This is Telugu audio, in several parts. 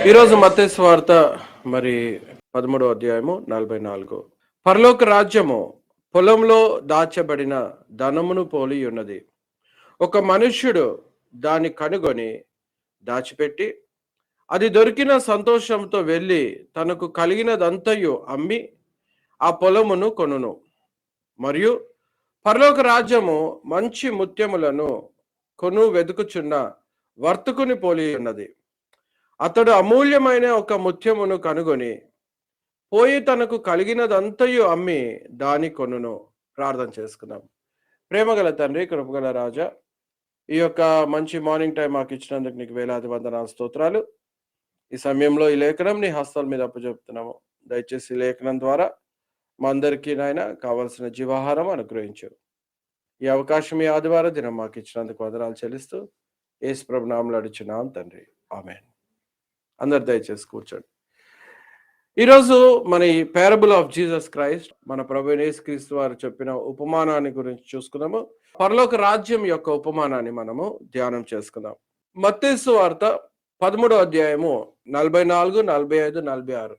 ఈరోజు మత్తయి సువార్త మరి 13వ అధ్యాయము 44. పరలోక రాజ్యము పొలంలో దాచబడిన ధనమును పోలి ఉన్నది. ఒక మనుష్యుడు దాన్ని కనుగొని దాచిపెట్టి అది దొరికిన సంతోషంతో వెళ్ళి తనకు కలిగినదంతయు అమ్మి ఆ పొలమును కొనును. మరియు పరలోక రాజ్యము మంచి ముత్యములను వెదుకుచున్న వర్తకుని పోలి ఉన్నది. అతడు అమూల్యమైన ఒక ముత్యమును కనుగొని పోయి తనకు కలిగినదంతయు అమ్మి దాని కొనును. ప్రార్థన చేసుకుందాం. ప్రేమగల తండ్రి, కృపగల రాజా, ఈ యొక్క మంచి మార్నింగ్ టైం మాకు ఇచ్చినందుకు నీకు వేలాది వందనాలు, స్తోత్రాలు. ఈ సమయంలో ఈ లేఖనం నీ హస్తాల మీద అప్పచెప్తున్నాము. దయచేసి ఈ లేఖనం ద్వారా మా అందరికీ నాయన కావలసిన జీవాహారం అనుగ్రహించు. ఈ అవకాశం ఈ ఆదివారం దినం మాకు ఇచ్చినందుకు వందనాలు చెల్లిస్తూ యేసు ప్రభు నామములో అడుగుచున్నాం తండ్రి, ఆమేన్. అందరు దయచేసి కూర్చోండి. ఈరోజు మన ఈ పారబుల్ ఆఫ్ జీసస్ క్రైస్ట్, మన ప్రభు యేసుక్రీస్తు వారు చెప్పిన ఉపమానాన్ని గురించి చూసుకుందాము. పరలోక రాజ్యం యొక్క ఉపమానాన్ని మనము ధ్యానం చేసుకుందాం. మత్తయి సువార్త 13వ అధ్యాయము 44, 45, 46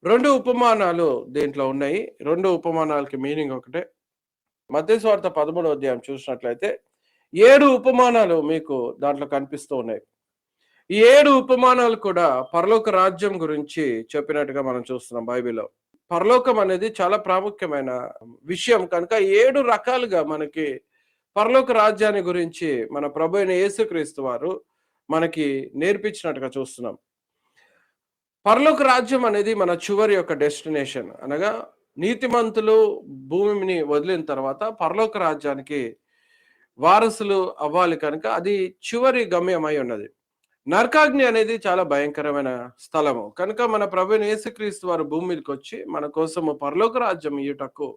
రెండు ఉపమానాలు దీంట్లో ఉన్నాయి. రెండు ఉపమానాలకి మీనింగ్ ఒకటే. మత్తయి సువార్త 13వ అధ్యాయం చూసినట్లయితే 7 ఉపమానాలు మీకు దాంట్లో కనిపిస్తూ ఉన్నాయి. ఈ 7 ఉపమానాలు కూడా పరలోక రాజ్యం గురించి చెప్పినట్టుగా మనం చూస్తున్నాం బైబిల్లో. పరలోకం అనేది చాలా ప్రాముఖ్యమైన విషయం కనుక 7 రకాలుగా మనకి పరలోక రాజ్యాన్ని గురించి మన ప్రభు అయిన యేసుక్రీస్తు వారు మనకి నేర్పించినట్టుగా చూస్తున్నాం. పరలోక రాజ్యం అనేది మన చివరి యొక్క డెస్టినేషన్. అనగా నీతిమంతులు భూమిని వదిలిన తర్వాత పరలోక రాజ్యానికి వారసులు అవ్వాలి కనుక అది చివరి గమ్యం అయి ఉన్నది. నరకాగ్ని అనేది చాలా భయంకరమైన స్థలము కనుక మన ప్రభువైన యేసుక్రీస్తు వారు భూమి మీదకి వచ్చి మన కోసము పరలోక రాజ్యం ఇయ్యుటకు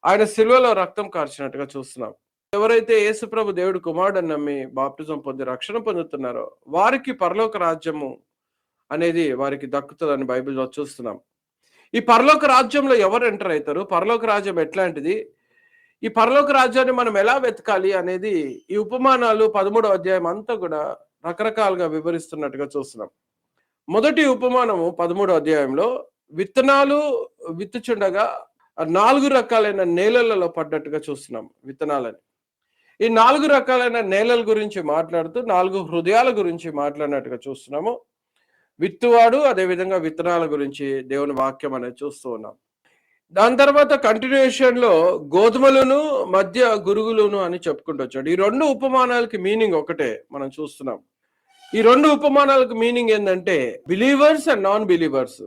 ఆయన శిలువలో రక్తం కార్చినట్టుగా చూస్తున్నాం. ఎవరైతే యేసు ప్రభు దేవుడు కుమారుడని నమ్మి బాప్టిజం పొంది రక్షణ పొందుతున్నారో వారికి పరలోక రాజ్యము అనేది వారికి దక్కుతుందని బైబిల్లో చూస్తున్నాం. ఈ పరలోక రాజ్యంలో ఎవరు ఎంటర్ అవుతారు, పరలోక రాజ్యం ఎట్లాంటిది, ఈ పరలోక రాజ్యాన్ని మనం ఎలా వెతకాలి అనేది ఈ ఉపమానాలు 13వ అధ్యాయం అంతా కూడా రకరకాలుగా వివరిస్తున్నట్టుగా చూస్తున్నాం. మొదటి ఉపమానము 13వ అధ్యాయంలో విత్తనాలు విత్తుచుండగా 4 రకాలైన నేలలలో పడ్డట్టుగా చూస్తున్నాం విత్తనాలని. ఈ 4 రకాలైన నేలల గురించి మాట్లాడుతూ 4 హృదయాల గురించి మాట్లాడినట్టుగా చూస్తున్నాము. విత్తువాడు, అదేవిధంగా విత్తనాల గురించి దేవుని వాక్యం అనేది చూస్తూ ఉన్నాం. దాని తర్వాత కంటిన్యూషన్ లో గోధుమలను మధ్య గురుగులను అని చెప్పుకుంటూ వచ్చాడు. ఈ 2 ఉపమానాలకి మీనింగ్ ఒకటే మనం చూస్తున్నాం. ఈ 2 ఉపమానాలకు మీనింగ్ ఏంటంటే బిలీవర్స్ అండ్ నాన్ బిలీవర్స్,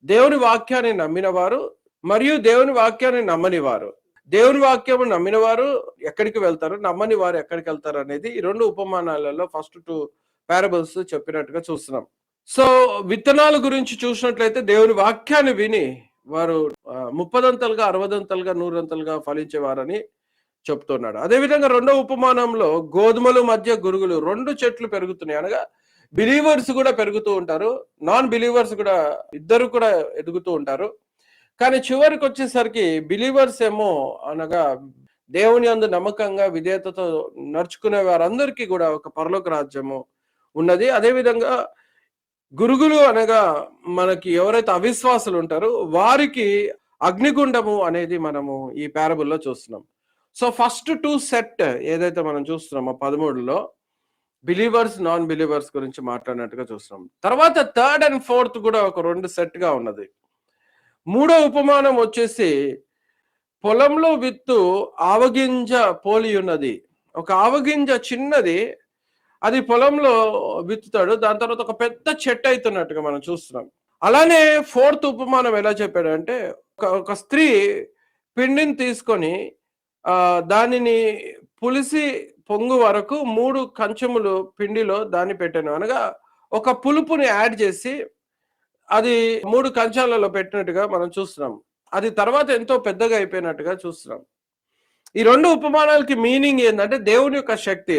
దేవుని వాక్యాన్ని నమ్మిన వారు మరియు దేవుని వాక్యాన్ని నమ్మని వారు. దేవుని వాక్యం నమ్మిన వారు ఎక్కడికి వెళ్తారు, నమ్మని వారు ఎక్కడికి వెళ్తారు అనేది ఈ 2 ఉపమానాలలో ఫస్ట్ 2 పారబుల్స్ చెప్పినట్టుగా చూస్తున్నాం. సో విత్తనాల గురించి చూసినట్లయితే దేవుని వాక్యాన్ని విని వారు 30దంతలుగా 60దంతలుగా 100దంతలుగా ఫలించేవారని చెప్తున్నాడు. అదేవిధంగా 2వ ఉపమానంలో గోధుమలు మధ్య గురుగులు 2 చెట్లు పెరుగుతున్నాయి. అనగా బిలీవర్స్ కూడా పెరుగుతూ ఉంటారు, నాన్ బిలీవర్స్ కూడా ఇద్దరు కూడా ఎదుగుతూ ఉంటారు. కానీ చివరికి వచ్చేసరికి బిలీవర్స్ ఏమో అనగా దేవుని యందు నమ్మకంగా విధేయతతో నడుచుకునే వారందరికీ కూడా ఒక పరలోక రాజ్యము ఉన్నది. అదేవిధంగా గురుగులు అనగా మనకి ఎవరైతే అవిశ్వాసులు ఉంటారో వారికి అగ్నిగుండము అనేది మనము ఈ పారబుల్లో చూస్తున్నాం. సో ఫస్ట్ 2 సెట్ ఏదైతే మనం చూస్తున్నామో 13లో బిలీవర్స్, నాన్ బిలీవర్స్ గురించి మాట్లాడినట్టుగా చూస్తున్నాం. తర్వాత 3rd and 4th కూడా ఒక 2 సెట్ గా ఉన్నది. 3వ ఉపమానం వచ్చేసి పొలంలో విత్తు ఆవగింజ పోలి ఉన్నది. ఒక ఆవగింజ చిన్నది, అది పొలంలో విత్తుతాడు, దాని తర్వాత ఒక పెద్ద చెట్టు అవుతున్నట్టుగా మనం చూస్తున్నాం. అలానే 4th ఉపమానం ఎలా చెప్పాడంటే ఒక స్త్రీ పిండిని తీసుకొని దానిని పులిసి పొంగు వరకు 3 కంచములు పిండిలో దాన్ని పెట్టాను. అనగా ఒక పులుపుని యాడ్ చేసి అది 3 కంచాలలో పెట్టినట్టుగా మనం చూస్తున్నాం. అది తర్వాత ఎంతో పెద్దగా అయిపోయినట్టుగా చూస్తున్నాం. ఈ 2 ఉపమానాలకి మీనింగ్ ఏంటంటే దేవుని యొక్క శక్తి,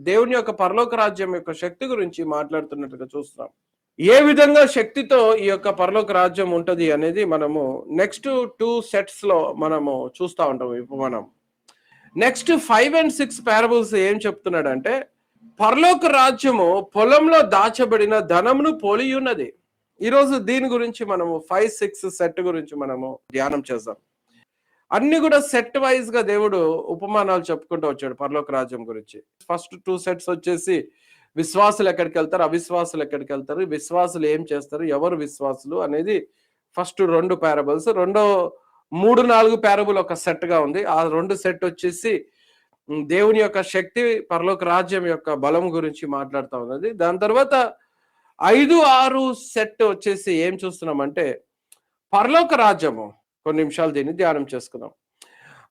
దేవుని యొక్క పరలోక రాజ్యం యొక్క శక్తి గురించి మాట్లాడుతున్నట్టుగా చూస్తున్నాం. ఏ విధంగా శక్తితో ఈ యొక్క పరలోక రాజ్యం ఉంటది అనేది మనము నెక్స్ట్ 2 సెట్స్ లో మనము చూస్తూ ఉంటాం. ఈ ఉపమానం నెక్స్ట్ 5 and 6 పారబుల్స్ ఏం చెప్తున్నాడంటే పరలోక రాజ్యము పొలంలో దాచబడిన ధనమును పోలి ఉన్నది. ఈరోజు దీని గురించి మనము 5-6 సెట్ గురించి మనము ధ్యానం చేద్దాం. అన్ని కూడా సెట్ వైజ్ గా దేవుడు ఉపమానాలు చెప్పుకుంటూ వచ్చాడు పరలోక రాజ్యం గురించి. ఫస్ట్ 2 సెట్స్ వచ్చేసి విశ్వాసులు ఎక్కడికి వెళ్తారు, అవిశ్వాసులు ఎక్కడికి వెళ్తారు, విశ్వాసులు ఏం చేస్తారు, ఎవరు విశ్వాసులు అనేది ఫస్ట్ 2 పారబుల్స్. రెండో 3-4 పారబుల్ ఒక సెట్ గా ఉంది. ఆ 2 సెట్ వచ్చేసి దేవుని యొక్క శక్తి, పరలోక రాజ్యం యొక్క బలం గురించి మాట్లాడుతూ ఉన్నది. దాని తర్వాత 5-6 సెట్ వచ్చేసి ఏం చూస్తున్నామంటే పరలోక రాజ్యము. కొన్ని నిమిషాలు దీన్ని ధ్యానం చేసుకుందాం.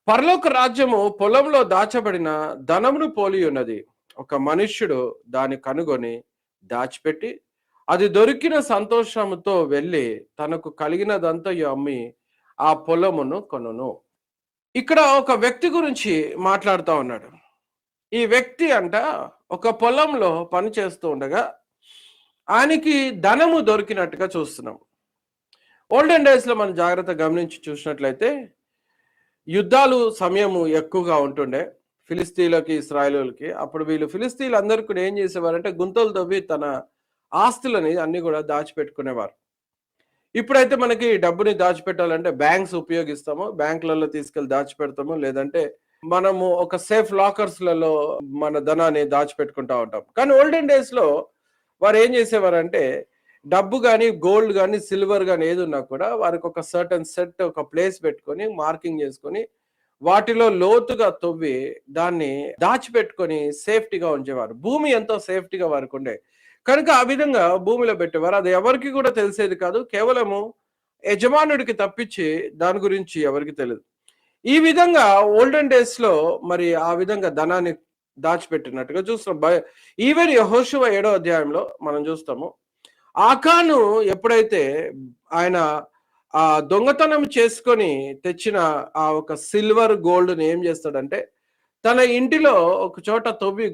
పరలోక రాజ్యము పొలంలో దాచబడిన ధనమును పోలి ఉన్నది. ఒక మనుష్యుడు దాన్ని కనుగొని దాచిపెట్టి అది దొరికిన సంతోషముతో వెళ్ళి తనకు కలిగినదంతయు అమ్మి ఆ పొలమును కొనును. ఇక్కడ ఒక వ్యక్తి గురించి మాట్లాడుతూ ఉన్నాడు. ఈ వ్యక్తి అంట ఒక పొలంలో పని చేస్తూ ఉండగా ఆయనకి ధనము దొరికినట్టుగా చూస్తున్నాం. ఓల్డెన్ డేస్ లో మనం జాగ్రత్తగా గమనించి చూసినట్లయితే యుద్ధాలు సమయము ఎక్కువగా ఉంటుండే ఫిలిస్తీన్లకి, ఇశ్రాయేలులకి. అప్పుడు వీళ్ళు ఫిలిస్తీన్లు అందరూ కూడా ఏం చేసేవారంటే గుంతలు తవ్వి తన ఆస్తులని అన్ని కూడా దాచిపెట్టుకునేవారు. ఇప్పుడైతే మనకి డబ్బుని దాచిపెట్టాలంటే బ్యాంక్స్ ఉపయోగిస్తాము, బ్యాంకులలో తీసుకెళ్లి దాచిపెడతాము, లేదంటే మనము ఒక సేఫ్ లాకర్స్లలో మన ధనాన్ని దాచిపెట్టుకుంటా ఉంటాం. కానీ ఓల్డెన్ డేస్ లో వారు ఏం చేసేవారంటే డబ్బు కానీ, గోల్డ్ కానీ, సిల్వర్ కానీ ఏది ఉన్నా కూడా వారికి ఒక సర్టన్ సెట్, ఒక ప్లేస్ పెట్టుకొని మార్కింగ్ చేసుకొని వాటిలో లోతుగా తవ్వి దాన్ని దాచిపెట్టుకొని సేఫ్టీగా ఉంచేవారు. భూమి ఎంతో సేఫ్టీగా వారికి ఉండే కనుక ఆ విధంగా భూమిలో పెట్టేవారు. అది ఎవరికి కూడా తెలిసేది కాదు, కేవలము యజమానుడికి తప్పించి దాని గురించి ఎవరికి తెలియదు. ఈ విధంగా ఓల్డెన్ డేస్ లో మరి ఆ విధంగా ధనాన్ని దాచిపెట్టినట్టుగా చూస్తాం. ఈవెన్ యెహోషువ 7వ అధ్యాయంలో మనం చూస్తాము. ఆకాను ఎప్పుడైతే ఆయన ఆ దొంగతనం చేసుకొని తెచ్చిన ఆ ఒక సిల్వర్ గోల్డ్ని ఏం చేస్తాడంటే తన ఇంటిలో ఒక చోట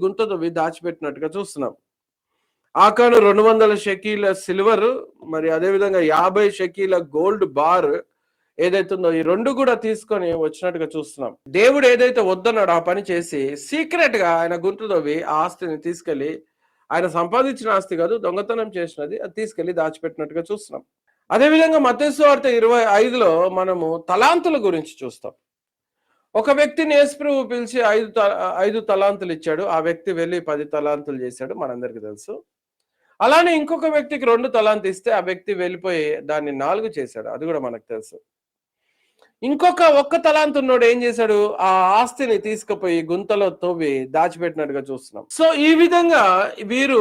గుంత తవ్వి దాచిపెట్టినట్టుగా చూస్తున్నాం. ఆకాను 200 షెకీల సిల్వర్, మరి అదేవిధంగా 50 షెకీల గోల్డ్ బార్ ఏదైతుందో ఈ 2 కూడా తీసుకొని వచ్చినట్టుగా చూస్తున్నాం. దేవుడు ఏదైతే వద్దన్నాడో ఆ పని చేసి సీక్రెట్ గా ఆయన గుంత తవ్వి ఆ ఆస్తిని తీసుకెళ్లి, ఆయన సంపాదించిన ఆస్తి కాదు, దొంగతనం చేసినది, అది తీసుకెళ్లి దాచిపెట్టినట్టుగా చూస్తున్నాం. అదేవిధంగా మత్తయి సువార్త 25లో మనము తలాంతుల గురించి చూస్తాం. ఒక వ్యక్తిని యేసుప్రభువు పిలిచి 5 తలాంతులు ఇచ్చాడు. ఆ వ్యక్తి వెళ్ళి 10 తలాంతులు చేశాడు, మనందరికి తెలుసు. అలానే ఇంకొక వ్యక్తికి 2 తలాంతు ఇస్తే ఆ వ్యక్తి వెళ్ళిపోయి దాన్ని 4 చేశాడు, అది కూడా మనకు తెలుసు. ఇంకొక 1 తలాంతు ఉన్నోడు ఏం చేశాడు, ఆ ఆస్తిని తీసుకుపోయి గుంతలో తవ్వి దాచిపెట్టినట్టుగా చూస్తున్నాం. సో ఈ విధంగా వీరు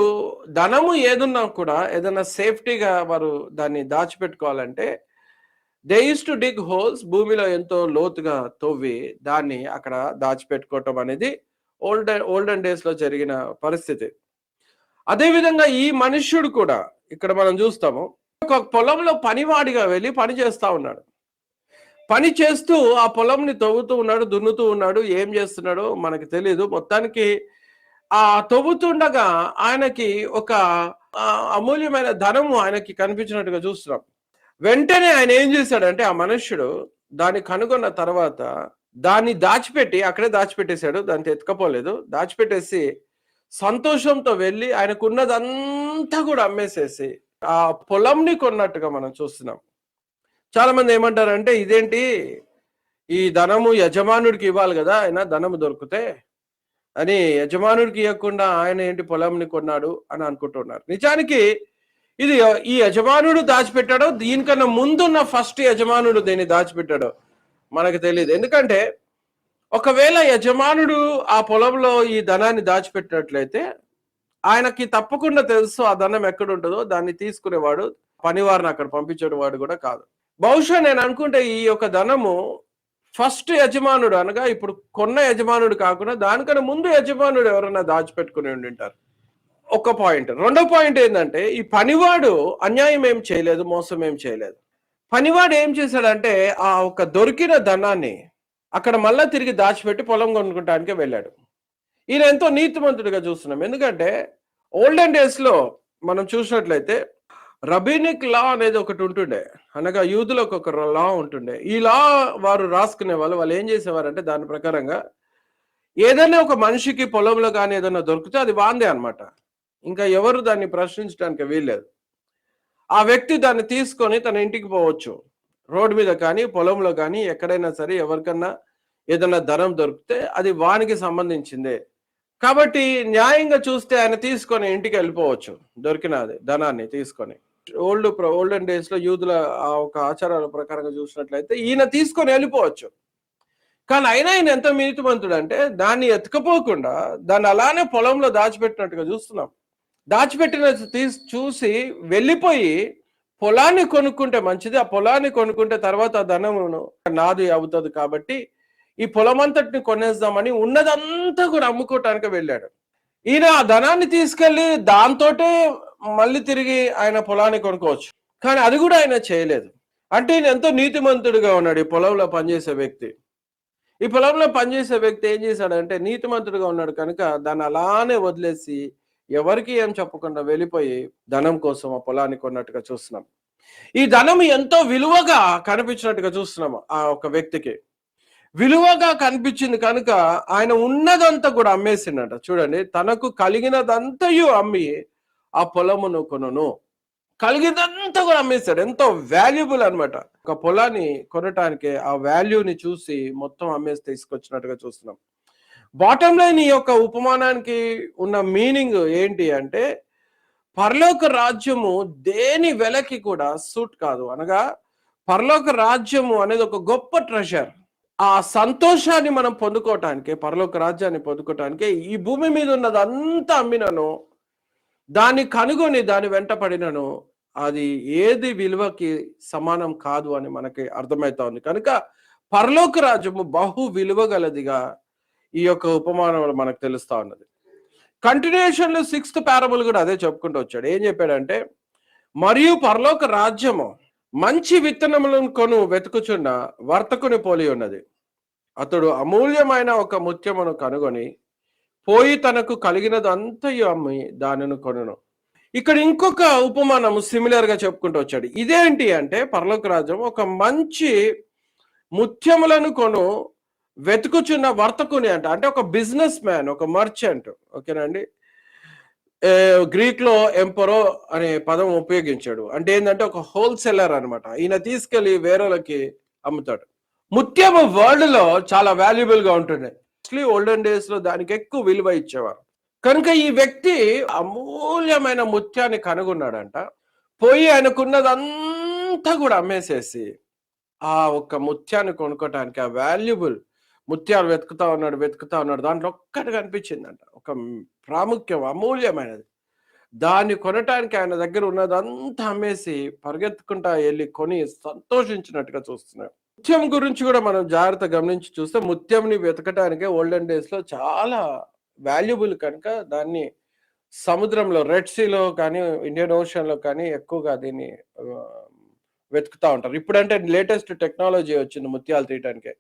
ధనము ఏదున్నా కూడా ఏదైనా సేఫ్టీగా వారు దాన్ని దాచిపెట్టుకోవాలంటే they use to dig holes, భూమిలో ఎంతో లోతుగా తవ్వి దాన్ని అక్కడ దాచిపెట్టుకోవటం అనేది ఓల్డెన్ డేస్ లో జరిగిన పరిస్థితి. అదేవిధంగా ఈ మనుష్యుడు కూడా ఇక్కడ మనం చూస్తాము, ఒక పొలంలో పనివాడిగా వెళ్ళి పని చేస్తా ఉన్నాడు. పని చేస్తూ ఆ పొలంని తవ్వుతూ ఉన్నాడు, దున్నుతూ ఉన్నాడు, ఏం చేస్తున్నాడో మనకి తెలియదు. మొత్తానికి ఆ తవ్వుతుండగా ఆయనకి ఒక అమూల్యమైన ధనము ఆయనకి కనిపించినట్టుగా చూస్తున్నాం. వెంటనే ఆయన ఏం చేశాడంటే ఆ మనుష్యుడు దాన్ని కనుగొన్న తర్వాత దాన్ని దాచిపెట్టి అక్కడే దాచిపెట్టేశాడు, దాన్ని ఎత్తుకపోలేదు, దాచిపెట్టేసి సంతోషంతో వెళ్ళి ఆయనకున్నదంతా కూడా అమ్మేసేసి ఆ పొలంని కొన్నట్టుగా మనం చూస్తున్నాం. చాలా మంది ఏమంటారంటే ఇదేంటి, ఈ ధనము యజమానుడికి ఇవ్వాలి కదా, ఆయన ధనము దొరికితే అని యజమానుడికి ఇవ్వకుండా ఆయన ఏంటి పొలంని కొన్నాడు అని అనుకుంటున్నారు. నిజానికి ఇది ఈ యజమానుడు దాచిపెట్టాడో దీనికన్నా ముందున్న ఫస్ట్ యజమానుడు దీన్ని దాచిపెట్టాడో మనకు తెలియదు. ఎందుకంటే ఒకవేళ యజమానుడు ఆ పొలంలో ఈ ధనాన్ని దాచిపెట్టినట్లయితే ఆయనకి తప్పకుండా తెలుసు ఆ ధనం ఎక్కడ ఉంటుందో, దాన్ని తీసుకునేవాడు పనివారిని అక్కడ పంపించేడు వాడు కూడా కాదు. బహుశా నేను అనుకుంటే ఈ యొక్క ధనము ఫస్ట్ యజమానుడు అనగా ఇప్పుడు కొన్న యజమానుడు కాకుండా దానికన్నా ముందు యజమానుడు ఎవరైనా దాచిపెట్టుకుని ఉండింటారు. ఒక పాయింట్. రెండో పాయింట్ ఏంటంటే ఈ పనివాడు అన్యాయం ఏం చేయలేదు, మోసం ఏం చేయలేదు. పనివాడు ఏం చేశాడంటే ఆ ఒక దొరికిన ధనాన్ని అక్కడ మళ్ళా తిరిగి దాచిపెట్టి పొలం కొనుక్కోవడానికి వెళ్ళాడు. ఈయన ఎంతో నీతిమంతుడిగా చూస్తున్నాం. ఎందుకంటే ఓల్డెన్ డేస్ లో మనం చూసినట్లయితే రబీనిక్ లా అనేది ఒకటి ఉంటుండే, అనగా యూదులకు ఒక లా ఉంటుండే. ఈ లా వారు రాసుకునే వాళ్ళు ఏం చేసేవారంటే దాని ప్రకారంగా ఏదైనా ఒక మనిషికి పొలంలో కానీ ఏదైనా దొరికితే అది వాందే అన్నమాట. ఇంకా ఎవరు దాన్ని ప్రశ్నించడానికి వీల్లేదు. ఆ వ్యక్తి దాన్ని తీసుకొని తన ఇంటికి పోవచ్చు. రోడ్డు మీద కానీ, పొలంలో కానీ ఎక్కడైనా సరే ఎవరికన్నా ఏదైనా ధనం దొరికితే అది వానికి సంబంధించిందే. కాబట్టి న్యాయంగా చూస్తే ఆయన తీసుకొని ఇంటికి వెళ్ళిపోవచ్చు. దొరికినది ధనాన్ని తీసుకొని. ఓల్డెన్ డేస్‌లో యూదుల ఆ ఒక ఆచారాల ప్రకారంగా చూసినట్లయితే ఈయన తీసుకొని వెళ్ళిపోవచ్చు. కానీ అయినా ఈయన ఎంత నీతిమంతుడంటే దాన్ని ఎత్తుకుపోకుండా దాన్ని అలానే పొలంలో దాచిపెట్టినట్టుగా చూస్తున్నాం. దాచిపెట్టిన చూసి వెళ్ళిపోయి పొలాన్ని కొనుక్కుంటే మంచిది. ఆ పొలాన్ని కొనుక్కుంటే తర్వాత ఆ ధనమును నాది అవుతుంది కాబట్టి ఈ పొలమంతటిని కొనేద్దామని ఉన్నదంతా కూడా అమ్ముకోవటానికి వెళ్ళాడు. ఈయన ఆ ధనాన్ని తీసుకెళ్లి దాంతోటే మళ్ళీ తిరిగి ఆయన పొలాన్ని కొనుక్కోవచ్చు. కానీ అది కూడా ఆయన చేయలేదు. అంటే ఈయన ఎంతో నీతిమంతుడిగా ఉన్నాడు ఈ పొలంలో పనిచేసే వ్యక్తి. ఈ పొలంలో పనిచేసే వ్యక్తి ఏం చేశాడంటే నీతిమంతుడిగా ఉన్నాడు కనుక దాన్ని అలానే వదిలేసి ఎవరికి ఏం చెప్పకుండా వెళ్ళిపోయి ధనం కోసం ఆ పొలాన్ని కొన్నట్టుగా చూస్తున్నాం. ఈ ధనం ఎంతో విలువగా కనిపించినట్టుగా చూస్తున్నాము ఆ ఒక వ్యక్తికి. విలువగా కనిపించింది కనుక ఆయన ఉన్నదంతా కూడా అమ్మేసిండట. చూడండి, తనకు కలిగినదంతయు అమ్మి ఆ పొలమును కొనును. కలిగినంతా కూడా అమ్మేశాడు. ఎంతో వాల్యుబుల్ అన్నమాట. ఒక పొలాన్ని కొనటానికి ఆ వాల్యూని చూసి మొత్తం అమ్మేసి తీసుకొచ్చినట్టుగా చూస్తున్నాం. బాటమ్ లైన్ ఈ యొక్క ఉపమానానికి ఉన్న మీనింగ్ ఏంటి అంటే పరలోక రాజ్యము దేని వెలకి కూడా సూట్ కాదు. అనగా పరలోక రాజ్యము అనేది ఒక గొప్ప ట్రెజర్. ఆ సంతోషాన్ని మనం పొందుకోవటానికి, పరలోక రాజ్యాన్ని పొందుకోవటానికి ఈ భూమి మీద ఉన్నదంతా అమ్మినను, దాన్ని కనుగొని దాని వెంట పడినను అది ఏది విలువకి సమానం కాదు అని మనకి అర్థమవుతా ఉంది. కనుక పరలోక రాజ్యము బహు విలువ గలదిగా ఈ యొక్క ఉపమానంలో మనకు తెలుస్తా ఉన్నది. కంటిన్యూషన్ లో 6th పారబుల్ కూడా అదే చెప్పుకుంటూ వచ్చాడు. ఏం చెప్పాడంటే, మరియు పరలోక రాజ్యము మంచి విత్తనములను వెతుకుచున్న వర్తకుని పోలి ఉన్నది. అతడు అమూల్యమైన ఒక ముత్యమును కనుగొని పోయి తనకు కలిగినదంతయు అమ్మి దానిని కొనును. ఇక్కడ ఇంకొక ఉపమానం సిమిలర్ గా చెప్పుకుంటూ వచ్చాడు. ఇదేంటి అంటే పరలోక రాజ్యం ఒక మంచి ముత్యములను వెతుకుచున్న వర్తకుని అంటే ఒక బిజినెస్ మ్యాన్, ఒక మర్చెంట్. ఓకేనండి. గ్రీక్ లో ఎంపరో అనే పదం ఉపయోగించాడు. అంటే ఏంటంటే ఒక హోల్సేలర్ అనమాట. ఈయన తీసుకెళ్లి వేరేలకి అమ్ముతాడు. ముత్యము వరల్డ్ లో చాలా వాల్యుబుల్ గా ఉంటుంది. ఓల్డెన్ డేస్ లో దానికి ఎక్కువ విలువ ఇచ్చేవారు. కనుక ఈ వ్యక్తి అమూల్యమైన ముత్యాన్ని కనుగొన్నాడంట. పోయి ఆయనకున్నదంతా కూడా అమ్మేసేసి ఆ ఒక్క ముత్యాన్ని కొనుక్కోటానికి, ఆ వాల్యుబుల్ ముత్యాలు వెతుకుతా ఉన్నాడు. దాంట్లో ఒక్కటి కనిపించిందంట, ఒక ప్రాముఖ్యం అమూల్యమైనది. దాన్ని కొనటానికి ఆయన దగ్గర ఉన్నదంతా అమ్మేసి పరిగెత్తుకుంటా వెళ్ళి కొని సంతోషించినట్టుగా చూస్తున్నాడు. ముత్యం గురించి కూడా మనం జాగ్రత్త గమనించి చూస్తే ముత్యంని వెతకటానికి ఓల్డెన్ డేస్ లో చాలా వాల్యుబుల్ కనుక దాన్ని సముద్రంలో రెడ్ సీలో కానీ ఇండియన్ ఓషన్ లో కానీ ఎక్కువగా దీన్ని వెతుకుతా ఉంటారు. ఇప్పుడంటే లేటెస్ట్ టెక్నాలజీ వచ్చింది ముత్యాలు తీయటానికి.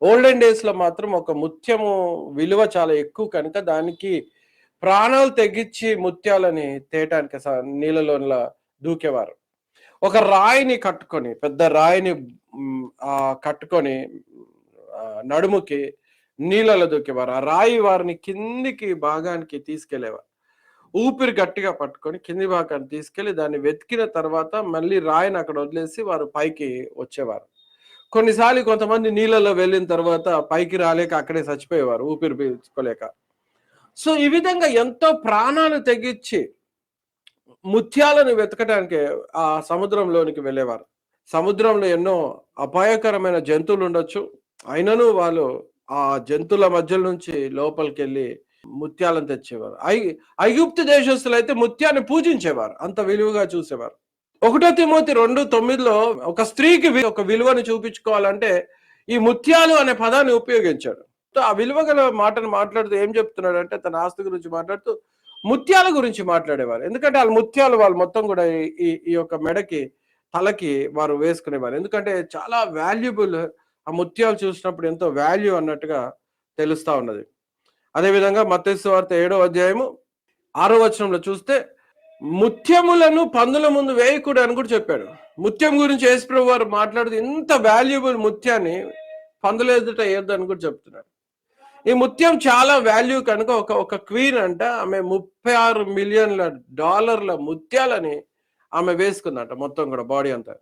ఓల్డెన్ డేస్ లో మాత్రం ఒక ముత్యము విలువ చాలా ఎక్కువ కనుక దానికి ప్రాణాలు తెగించి ముత్యాలని తేయటానికి నీళ్ళలో దూకేవారు. ఒక రాయిని కట్టుకొని, పెద్ద రాయిని కట్టుకొని నడుముకి నీళ్ళలో దూకేవారు. ఆ రాయి వారిని కిందికి భాగానికి తీసుకెళ్లేవారు. ఊపిరి గట్టిగా పట్టుకొని కింది భాగాన్ని తీసుకెళ్లి దాన్ని వెతికిన తర్వాత మళ్ళీ రాయిని అక్కడ వదిలేసి వారు పైకి వచ్చేవారు. కొన్నిసార్లు కొంతమంది నీళ్ళలో వెళ్ళిన తర్వాత పైకి రాలేక అక్కడే చచ్చిపోయేవారు, ఊపిరి పీల్చుకోలేక. సో ఈ విధంగా ఎంతో ప్రాణాలు తెగించి ముత్యాలను వెతకడానికి ఆ సముద్రంలోనికి వెళ్ళేవారు. సముద్రంలో ఎన్నో అపాయకరమైన జంతువులు ఉండొచ్చు. అయినను వాళ్ళు ఆ జంతువుల మధ్య నుంచి లోపలికి వెళ్ళి ముత్యాలను తెచ్చేవారు. ఐగుప్తు దేశస్తులు అయితే ముత్యాన్ని పూజించేవారు, అంత విలువగా చూసేవారు. 1 తిమోతి 2:9లో ఒక స్త్రీకి ఒక విలువను చూపించుకోవాలంటే ఈ ముత్యాలు అనే పదాన్ని ఉపయోగించాడు. ఆ విలువ గల మాటను మాట్లాడుతూ ఏం చెప్తున్నాడు అంటే తన ఆస్తి గురించి మాట్లాడుతూ ముత్యాల గురించి మాట్లాడేవారు. ఎందుకంటే వాళ్ళ ముత్యాలు వాళ్ళు మొత్తం కూడా ఈ యొక్క మెడకి, తలకి వారు వేసుకునేవారు. ఎందుకంటే చాలా వాల్యుబుల్. ఆ ముత్యాలు చూసినప్పుడు ఎంతో వాల్యూ అన్నట్టుగా తెలుస్తా ఉన్నది. అదేవిధంగా మత్తయి సువార్త 7వ అధ్యాయము 6వ వచనంలో చూస్తే ముత్యములను పందుల ముందు వేయకూడదు అని కూడా చెప్పాడు. ముత్యం గురించి యేసుప్రభు వారు మాట్లాడుతూ ఇంత వాల్యుబుల్ ముత్యాన్ని పందుల ఎదుట వేయొద్దు అని కూడా చెప్తున్నాడు. ఈ ముత్యం చాలా వాల్యూ కనుక ఒక ఒక క్వీన్ అంట ఆమె $36 మిలియన్ల ముత్యాలని ఆమె వేసుకుందంట మొత్తం కూడా బాడీ అంతా.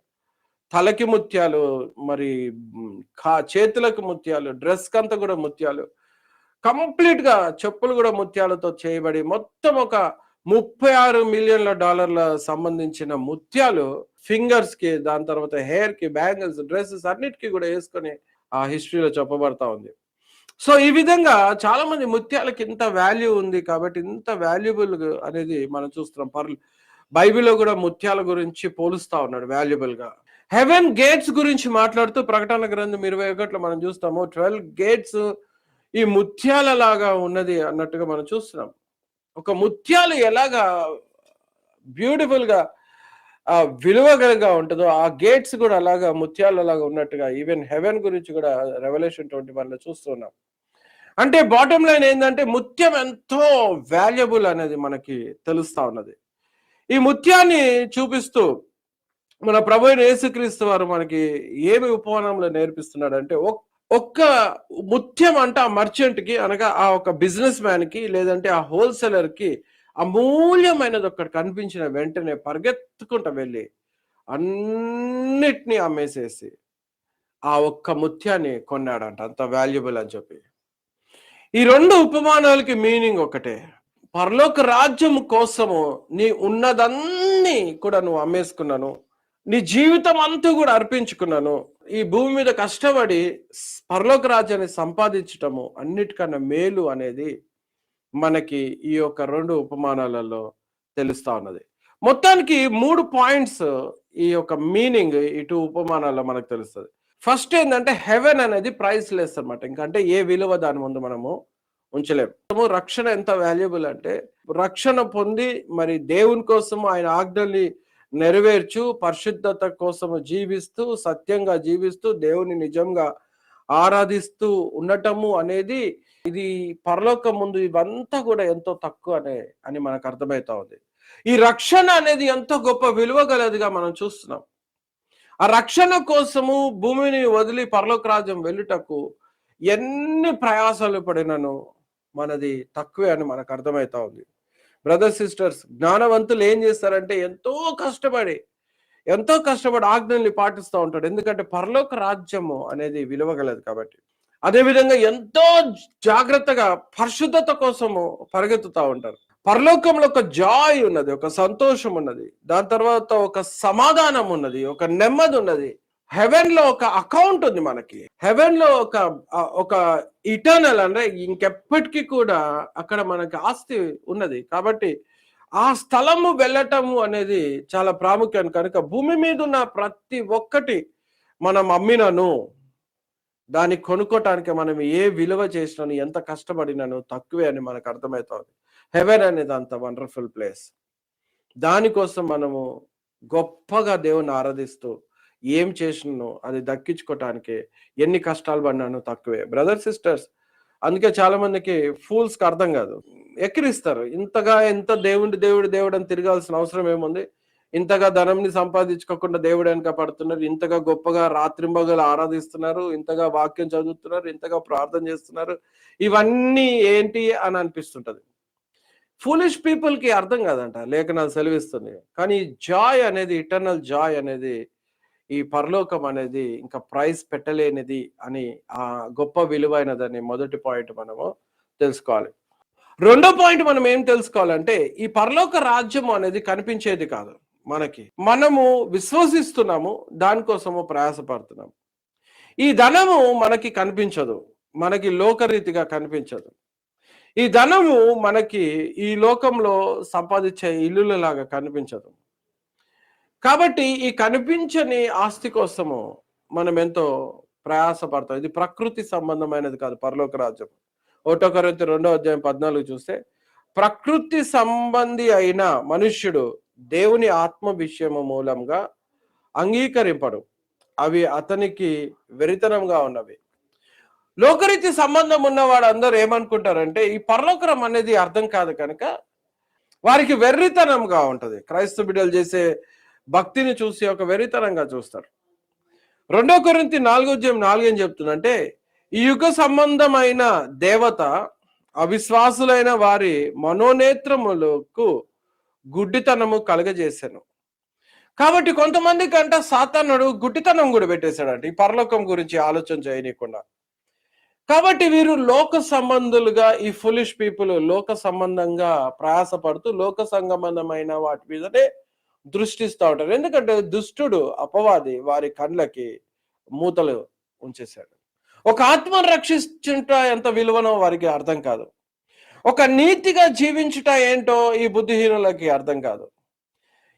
తలకి ముత్యాలు, మరి చేతులకు ముత్యాలు, డ్రెస్ కంతా కూడా ముత్యాలు, కంప్లీట్ గా చెప్పులు కూడా ముత్యాలతో చేయబడి మొత్తం ఒక $36 మిలియన్ల సంబంధించిన ముత్యాలు ఫింగర్స్ కి, దాని తర్వాత హెయిర్ కి, బ్యాంగిల్స్, డ్రెస్సెస్ అన్నిటికీ కూడా వేసుకొని ఆ హిస్టరీలో చెప్పబడతా ఉంది. సో ఈ విధంగా చాలా మంది ముత్యాలకి ఇంత వాల్యూ ఉంది కాబట్టి ఇంత వాల్యుబుల్ అనేది మనం చూస్తున్నాం. బైబిల్లో కూడా ముత్యాల గురించి పోలుస్తా ఉన్నాడు వాల్యుబుల్ గా. హెవెన్ గేట్స్ గురించి మాట్లాడుతూ ప్రకటన గ్రంథం 21లో మనం చూస్తాము 12 గేట్స్ ఈ ముత్యాల లాగా ఉన్నది అన్నట్టుగా మనం చూస్తున్నాం. ఒక ముత్యాలు ఎలాగా బ్యూటిఫుల్ గా విలువగా ఉంటుందో ఆ గేట్స్ కూడా అలాగా ముత్యాల లాగా ఉన్నట్టుగా ఈవెన్ హెవెన్ గురించి కూడా రెవల్యూషన్ 21లో చూస్తున్నాం. అంటే బాటమ్ లైన్ ఏంటంటే ముత్యం ఎంతో వాల్యుబుల్ అనేది మనకి తెలుస్తా ఉన్నది. ఈ ముత్యాన్ని చూపిస్తూ మన ప్రభు అయిన యేసుక్రీస్తు వారు మనకి ఏమి ఉపమానంలో నేర్పిస్తున్నాడు అంటే, ఒక్క ముత్యం అంటే ఆ మర్చెంట్ కి, అనగా ఆ ఒక బిజినెస్ మ్యాన్ కి లేదంటే ఆ హోల్సేలర్ కి అమూల్యమైనది ఒక్కటి కనిపించిన వెంటనే పరిగెత్తుకుంటూ వెళ్ళి అన్నిటినీ అమ్మేసేసి ఆ ఒక్క ముత్యాన్ని కొన్నాడంట, అంత వాల్యుబుల్ అని చెప్పి. ఈ రెండు ఉపమానాలకి మీనింగ్ ఒకటే. పరలోక రాజ్యం కోసము నీ ఉన్నదన్నీ కూడా నువ్వు అమ్మేసుకున్నాను, నీ జీవితం అంతా కూడా అర్పించుకున్నాను, ఈ భూమి మీద కష్టపడి పరలోక రాజ్యాన్ని సంపాదించటము అన్నిటికన్నా మేలు అనేది మనకి ఈ యొక్క రెండు ఉపమానాలలో తెలుస్తా ఉన్నది. మొత్తానికి 3 పాయింట్స్ ఈ యొక్క మీనింగ్ ఇటు ఉపమానాల్లో మనకు తెలుస్తుంది. ఫస్ట్ ఏంటంటే హెవెన్ అనేది ప్రైస్ లెస్ అనమాట. ఇంకంటే ఏ విలువ దాని ముందు మనము ఉంచలేము. రక్షణ ఎంత వాల్యుబుల్ అంటే, రక్షణ పొంది మరి దేవుని కోసం ఆయన ఆజ్ఞల్ని నెరవేర్చు, పరిశుద్ధత కోసము జీవిస్తూ, సత్యంగా జీవిస్తూ, దేవుని నిజంగా ఆరాధిస్తూ ఉండటము అనేది, ఇది పరలోకం ముందు ఇవంతా కూడా ఎంతో తక్కువ అని మనకు అర్థమవుతా ఉంది. ఈ రక్షణ అనేది ఎంతో గొప్ప విలువ గలదిగా మనం చూస్తున్నాం. ఆ రక్షణ కోసము భూమిని వదిలి పరలోక రాజ్యం వెళ్ళుటకు ఎన్ని ప్రయాసాలు పడినను మనది తక్కువే అని మనకు అర్థమవుతా ఉంది. బ్రదర్స్ సిస్టర్స్, జ్ఞానవంతులు ఏం చేస్తారంటే ఎంతో కష్టపడి ఆజ్ఞల్ని పాటిస్తూ ఉంటాడు. ఎందుకంటే పరలోక రాజ్యము అనేది విలువగలదు కాబట్టి. అదేవిధంగా ఎంతో జాగ్రత్తగా పరిశుద్ధత కోసము పరిగెత్తుతూ ఉంటారు. పరలోకంలో ఒక జాయ్ ఉన్నది, ఒక సంతోషం ఉన్నది, దాని తర్వాత ఒక సమాధానం ఉన్నది, ఒక నెమ్మది ఉన్నది. హెవెన్ లో ఒక అకౌంట్ ఉంది మనకి. హెవెన్ లో ఒక ఇటర్నల్ అంటే ఇంకెప్పటికీ కూడా అక్కడ మనకి ఆస్తి ఉన్నది. కాబట్టి ఆ స్థలము వెళ్ళటము అనేది చాలా ప్రాముఖ్యం. కనుక భూమి మీద ఉన్న ప్రతి ఒక్కటి మనం అమ్మినను, దాన్ని కొనుక్కోటానికి మనం ఏ విలువ చేసినాను, ఎంత కష్టపడినాను తక్కువే అని మనకు అర్థమవుతుంది. హెవెన్ అనేది అంత వండర్ఫుల్ ప్లేస్. దానికోసం మనము గొప్పగా దేవుని ఆరాధిస్తూ ఏం చేసినాను అది దక్కించుకోవటానికి ఎన్ని కష్టాలు పడినాను తక్కువే. బ్రదర్ సిస్టర్స్, అందుకే చాలా మందికి ఫూల్స్కి అర్థం కాదు, ఎక్కిరిస్తారు. ఎంత దేవుడు అని తిరగాల్సిన అవసరం ఏముంది? ఇంతగా ధనంని సంపాదించుకోకుండా దేవుడు వెనక పడుతున్నారు, ఇంతగా గొప్పగా రాత్రింబగలు ఆరాధిస్తున్నారు, ఇంతగా వాక్యం చదువుతున్నారు, ఇంతగా ప్రార్థన చేస్తున్నారు, ఇవన్నీ ఏంటి అని అనిపిస్తుంటది. ఫూలిష్ పీపుల్ కి అర్థం కాదంట లేఖనాలు సెలవిస్తుంది. కానీ జాయ్ అనేది, ఇటర్నల్ జాయ్ అనేది, ఈ పరలోకం అనేది ఇంకా ప్రైస్ పెట్టలేనిది అని, ఆ గొప్ప విలువైనదని మొదటి పాయింట్ మనము తెలుసుకోవాలి. రెండో పాయింట్ మనం ఏం తెలుసుకోవాలంటే, ఈ పరలోక రాజ్యం అనేది కనిపించేది కాదు మనకి. మనము విశ్వసిస్తున్నాము, దానికోసము ప్రయాసపడుతున్నాము. ఈ ధనము మనకి కనిపించదు, మనకి లోకరీతిగా కనిపించదు. ఈ ధనము మనకి ఈ లోకంలో సంపాదించే ఇల్లులలాగా కనిపించదు. కాబట్టి ఈ కనిపించని ఆస్తి కోసము మనం ఎంతో ప్రయాసపడతాం. ఇది ప్రకృతి సంబంధమైనది కాదు పరలోక రాజ్యం. 1 కొరింథీ 2:14 చూస్తే, ప్రకృతి సంబంధి అయిన మనుష్యుడు దేవుని ఆత్మ విషయము మూలంగా అంగీకరింపడు, అవి అతనికి వెరితనంగా ఉన్నవి. లోకరీతి సంబంధం ఉన్నవాడు అందరూ ఏమనుకుంటారంటే, ఈ పరలోకరం అనేది అర్థం కాదు కనుక వారికి వెర్రితనంగా ఉంటది. క్రైస్తవ బిడ్డలు చేసే భక్తిని చూసి ఒక వెర్రితనంగా చూస్తారు. 2 కొరింథీ 4:4 ఏం చెప్తుందంటే, ఈ యుగ సంబంధమైన దేవత అవిశ్వాసులైన వారి మనోనేత్రములకు గుడ్డితనము కలగజేశాను. కాబట్టి కొంతమంది కంట సాతానుడు గుడ్డితనం కూడా పెట్టేశాడంట ఈ పరలోకం గురించి ఆలోచన చేయనీయకుండా. కాబట్టి వీరు లోక సంబంధులుగా, ఈ ఫులిష్ పీపుల్ లోక సంబంధంగా ప్రయాసపడుతూ లోక సంబంధమైన వాటి మీదనే దృష్టిస్తూ ఉంటారు. ఎందుకంటే దుష్టుడు అపవాది వారి కండ్లకి మూతలు ఉంచేశాడు. ఒక ఆత్మను రక్షించుట ఎంత విలువనో వారికి అర్థం కాదు. ఒక నీతిగా జీవించుట ఏంటో ఈ బుద్ధిహీనులకి అర్థం కాదు.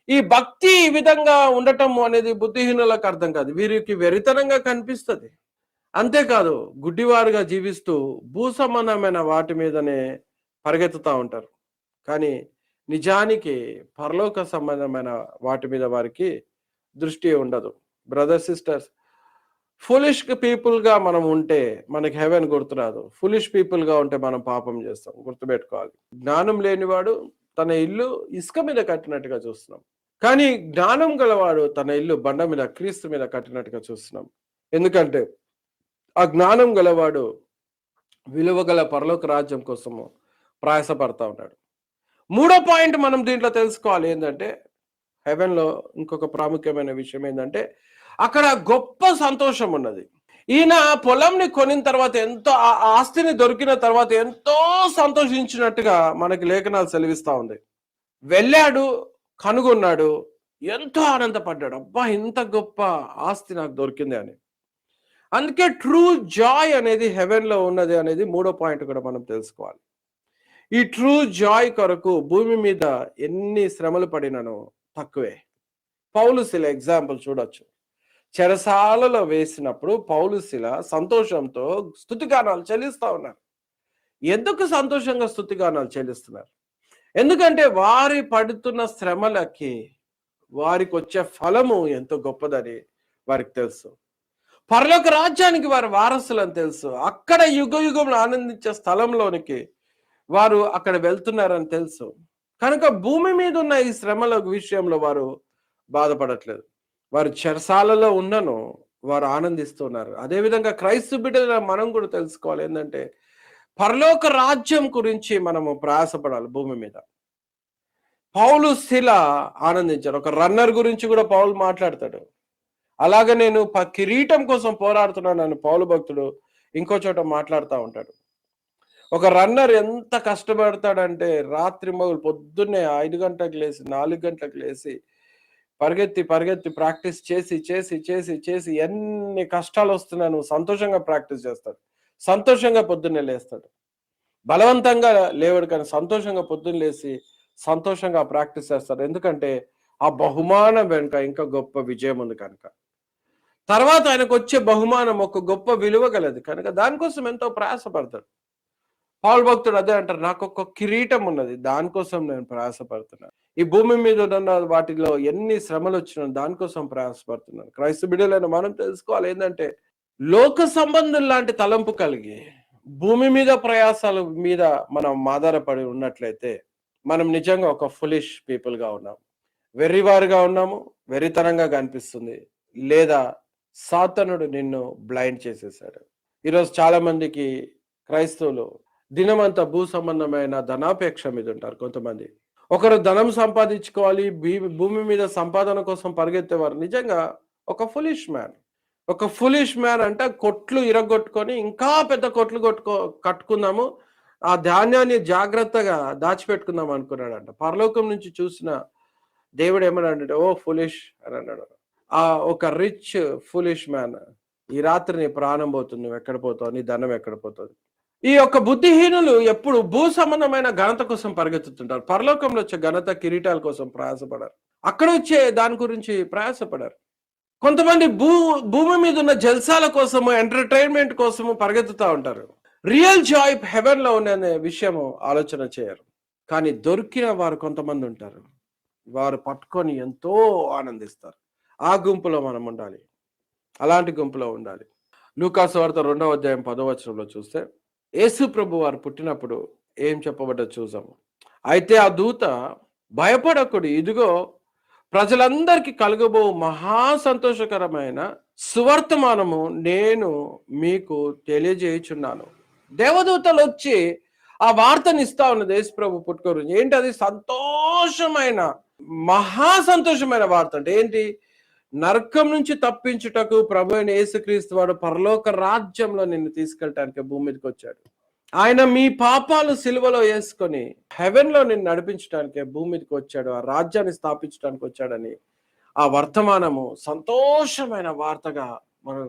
ఈ భక్తి ఈ విధంగా ఉండటం అనేది బుద్ధిహీనులకు అర్థం కాదు. వీరికి వెరితనంగా కనిపిస్తుంది. అంతేకాదు గుడ్డివారుగా జీవిస్తూ భూ సంబంధమైన వాటి మీదనే పరిగెత్తుతూ ఉంటారు. కానీ నిజానికి పరలోక సంబంధమైన వాటి మీద వారికి దృష్టి ఉండదు. బ్రదర్ సిస్టర్స్, ఫులిష్ పీపుల్గా మనం ఉంటే మనకి హెవెన్ గుర్తురాదు. ఫులిష్ పీపుల్గా ఉంటే మనం పాపం చేస్తాం, గుర్తుపెట్టుకోవాలి. జ్ఞానం లేనివాడు తన ఇల్లు ఇసుక మీద కట్టినట్టుగా చూస్తున్నాం, కానీ జ్ఞానం గలవాడు తన ఇల్లు బండ మీద, క్రీస్తు మీద కట్టినట్టుగా చూస్తున్నాం. ఎందుకంటే ఆ జ్ఞానం గలవాడు విలువ గల పరలోక రాజ్యం కోసము ప్రయాసపడతా ఉన్నాడు. మూడో పాయింట్ మనం దీంట్లో తెలుసుకోవాలి ఏంటంటే, హెవెన్లో ఇంకొక ప్రాముఖ్యమైన విషయం ఏంటంటే అక్కడ గొప్ప సంతోషం ఉన్నది. ఈయన పొలంని కొనిన తర్వాత ఎంతో, ఆ ఆస్తిని దొరికిన తర్వాత ఎంతో సంతోషించినట్టుగా మనకి లేఖనాలు సెలవిస్తా ఉంది. వెళ్ళాడు, కనుగొన్నాడు, ఎంతో ఆనందపడ్డాడు. అబ్బా, ఇంత గొప్ప ఆస్తి నాకు దొరికింది అని. అందుకే ట్రూ జాయ్ అనేది హెవెన్లో ఉన్నది అనేది మూడో పాయింట్ కూడా మనం తెలుసుకోవాలి. ఈ ట్రూ జాయ్ కొరకు భూమి మీద ఎన్ని శ్రమలు పడినను తక్కువే. పౌలుశిల ఎగ్జాంపుల్ చూడొచ్చు. చెరసాలలో వేసినప్పుడు పౌలుశిల సంతోషంతో స్తుతిగానాలు చెల్లిస్తా ఉన్నారు. ఎందుకు సంతోషంగా స్తుతిగానాలు చెల్లిస్తున్నారు? ఎందుకంటే వారి పడుతున్న శ్రమలకి వారికి వచ్చే ఫలము ఎంతో గొప్పదని వారికి తెలుసు. పరలోక రాజ్యానికి వారు వారసులు అని తెలుసు. అక్కడ యుగ యుగంలో ఆనందించే స్థలంలోనికి వారు అక్కడ వెళ్తున్నారని తెలుసు. కనుక భూమి మీద ఉన్న ఈ శ్రమల విషయంలో వారు బాధపడట్లేదు. వారు చెరసాలలో ఉన్నను వారు ఆనందిస్తున్నారు. అదేవిధంగా క్రైస్తవ బిడ్డల మనం కూడా తెలుసుకోవాలి ఏంటంటే, పరలోక రాజ్యం గురించి మనము ప్రయాసపడాలి. భూమి మీద పౌలు శిల ఆనందించారు. ఒక రన్నర్ గురించి కూడా పౌలు మాట్లాడతాడు. అలాగే నేను కిరీటం కోసం పోరాడుతున్నాను పౌలు భక్తుడు ఇంకో చోట మాట్లాడుతూ ఉంటాడు. ఒక రన్నర్ ఎంత కష్టపడతాడంటే రాత్రి మొదలు పొద్దున్నే 5 గంటలకు లేసి 4 గంటలకు లేసి పరిగెత్తి ప్రాక్టీస్ చేసి ఎన్ని కష్టాలు వస్తున్నా నువ్వు సంతోషంగా ప్రాక్టీస్ చేస్తాడు. సంతోషంగా పొద్దున్నే లేస్తాడు. బలవంతంగా లేవడు, కానీ సంతోషంగా పొద్దున్న లేసి సంతోషంగా ప్రాక్టీస్ చేస్తాడు. ఎందుకంటే ఆ బహుమానం వెనుక ఇంకా గొప్ప విజయం ఉంది కనుక. తర్వాత ఆయనకు వచ్చే బహుమానం ఒక గొప్ప విలువ గలది కనుక దానికోసం ఎంతో ప్రయాసపడతాడు. పౌలు భక్తుడు అదే అంటారు, నాకు ఒక కిరీటం ఉన్నది, దానికోసం నేను ప్రయాసపడుతున్నాను. ఈ భూమి మీద ఉన్న వాటిలో ఎన్ని శ్రమలు వచ్చినా దానికోసం ప్రయాసపడుతున్నాను. క్రైస్తవ బిడ్డలైన మనం తెలుసుకోవాలి ఏంటంటే, లోక సంబంధం లాంటి తలంపు కలిగి భూమి మీద ప్రయాసాల మీద మనం ఆధారపడి ఉన్నట్లయితే మనం నిజంగా ఒక ఫులిష్ పీపుల్ గా ఉన్నాం, వెర్రివారుగా ఉన్నాము, వెర్రితనంగా కనిపిస్తుంది, లేదా సాతానుడు నిన్ను బ్లైండ్ చేసేసాడు. ఈరోజు చాలా మందికి క్రైస్తవులు దినమంతా భూ సంబంధమైన ధనాపేక్ష మీద ఉంటారు. కొంతమంది ఒకరు ధనం సంపాదించుకోవాలి, భూమి మీద సంపాదన కోసం పరిగెత్తేవారు నిజంగా ఒక ఫులిష్ మ్యాన్. ఒక ఫులిష్ మ్యాన్ అంటే కొట్లు ఇరగొట్టుకొని ఇంకా పెద్ద కొట్లు కట్టుకుందాము, ఆ ధాన్యాన్ని జాగ్రత్తగా దాచిపెట్టుకుందాం అనుకున్నాడంట. పరలోకం నుంచి చూసిన దేవుడు ఏమన్నాడంటే, ఓ ఫులిష్ అని అన్నాడు. ఆ ఒక రిచ్ ఫులిష్ మ్యాన్, ఈ రాత్రి నీ ప్రాణం పోతుంది, నువ్వు ఎక్కడ పోతావు, నీ ధనం ఎక్కడ పోతుంది. ఈ యొక్క బుద్ధిహీనులు ఎప్పుడు భూ సంబంధమైన ఘనత కోసం పరిగెత్తుతుంటారు. పరలోకంలో వచ్చే ఘనత కిరీటాల కోసం ప్రయాసపడారు, అక్కడ వచ్చే దాని గురించి ప్రయాసపడారు. కొంతమంది భూమి మీద ఉన్న జల్సాల కోసము, ఎంటర్టైన్మెంట్ కోసము పరిగెత్తుతూ ఉంటారు. రియల్ జాయ్ హెవెన్ లో ఉండే విషయము ఆలోచన చేయరు. కానీ దొరికిన వారు కొంతమంది ఉంటారు, వారు పట్టుకొని ఎంతో ఆనందిస్తారు. ఆ గుంపులో మనం ఉండాలి, అలాంటి గుంపులో ఉండాలి. లూకాసు వార్త 2వ అధ్యాయం 10వ వచనంలో చూస్తే, యేసు ప్రభు వారు పుట్టినప్పుడు ఏం చెప్పబడ్డో చూసాము. అయితే ఆ దూత, భయపడకుడు, ఇదిగో ప్రజలందరికీ కలుగబో మహా సంతోషకరమైన సువర్తమానము నేను మీకు తెలియజేయుచున్నాను. దేవదూతలు వచ్చి ఆ వార్తని ఇస్తా ఉన్నది యేసుప్రభు పుట్టుక గురించి. ఏంటి అది? సంతోషమైన, మహా సంతోషమైన వార్త. అంటే ఏంటి? నరకం నుంచి తప్పించుటకు ప్రభు అయిన యేసుక్రీస్తు వాడు పరలోక రాజ్యంలో నిన్ను తీసుకెళ్ళటానికి భూమి మీదకి వచ్చాడు. ఆయన మీ పాపాలు సిలువలో వేసుకొని హెవెన్ లో నిన్ను నడిపించడానికి భూమి మీదకి వచ్చాడు. ఆ రాజ్యాన్ని స్థాపించడానికి వచ్చాడని ఆ వర్తమానము సంతోషమైన వార్తగా మనం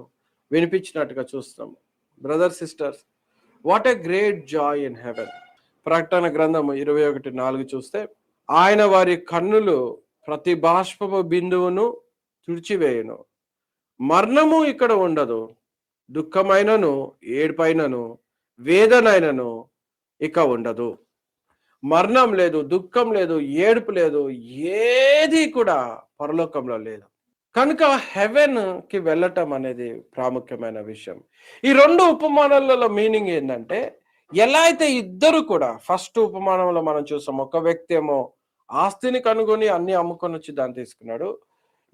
వినిపించినట్టుగా చూస్తాము. Brother, sisters, what a great Joy in heaven. ప్రకటన గ్రంథము 21:4 చూస్తే, ఆయన వారి కన్నులు ప్రతి బాష్పము బిందువును తుడిచివేయును, మరణము ఇక్కడ ఉండదు, దుఃఖమైనను ఏడుపైనను వేదనైనను ఇక ఉండదు. మరణం లేదు, దుఃఖం లేదు, ఏడుపు లేదు, ఏది కూడా పరలోకంలో లేదు. కనుక హెవెన్ కి వెళ్ళటం అనేది ప్రాముఖ్యమైన విషయం. ఈ రెండు ఉపమానాలలో మీనింగ్ ఏంటంటే, ఎలా అయితే ఇద్దరు కూడా ఫస్ట్ ఉపమానంలో మనం చూసాం, ఒక వ్యక్తి ఏమో ఆస్తిని కనుగొని అన్ని అమ్ముకొని వచ్చి దాన్ని తీసుకున్నాడు.